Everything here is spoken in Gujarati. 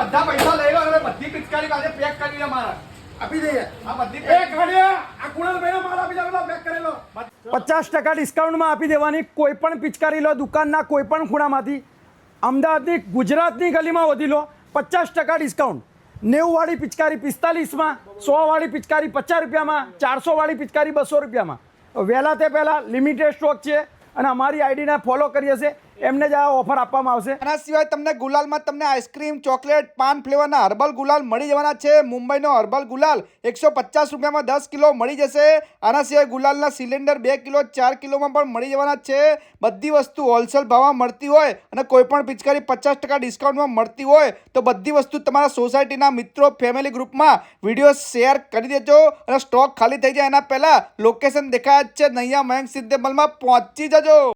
બધા પૈસા લઈ લો અને બધી પિચકારી કાલે પેક કરી દે મારા આપી દઈએ આ બધી એક ઘડિયા આ કુણાલભાઈનો માલ આપી દે પેલો પેક કરેલો 50% ડિસ્કાઉન્ટમાં આપી દેવાની કોઈ પણ પિચકારી લો દુકાનના કોઈ પણ ખૂણામાંથી અમદાવાદની ગુજરાતની ગલીમાં વધી લો 50% ડિસ્કાઉન્ટ 90 વાળી પિચકારી 45માં 100 વાળી પિચકારી 50 રૂપિયામાં 400 વાળી પિચકારી 200 રૂપિયામાં વહેલા તે પહેલાં લિમિટેડ સ્ટોક છે અને અમારી આઈડીને ફોલો કરી હશે એમને જ આ ઓફર આપવામાં આવશે। આના સિવાય તમને ગુલાલમાં તમને આઈસ્ક્રીમ ચોકલેટ પાન ફ્લેવરના હર્બલ ગુલાલ મળી જવાના છે। મુંબઈનો હર્બલ ગુલાલ 150 રૂપિયામાં 10 કિલો મળી જશે। આના સિવાય ગુલાલના સિલિન્ડર 2 કિલો 4 કિલોમાં પણ મળી જવાના છે। બધી વસ્તુ હોલસેલ ભાવમાં મળતી હોય અને કોઈ પણ પિચકારી 50% ડિસ્કાઉન્ટમાં મળતી હોય તો બધી વસ્તુ તમારા સોસાયટીના મિત્રો ફેમિલી ગ્રુપમાં વિડીયો શેર કરી દેજો અને સ્ટોક ખાલી થઈ જાય એના પહેલાં લોકેશન દેખાય જ છે નૈયા મયંક સિદ્ધે મોલમાં પહોંચી જજો।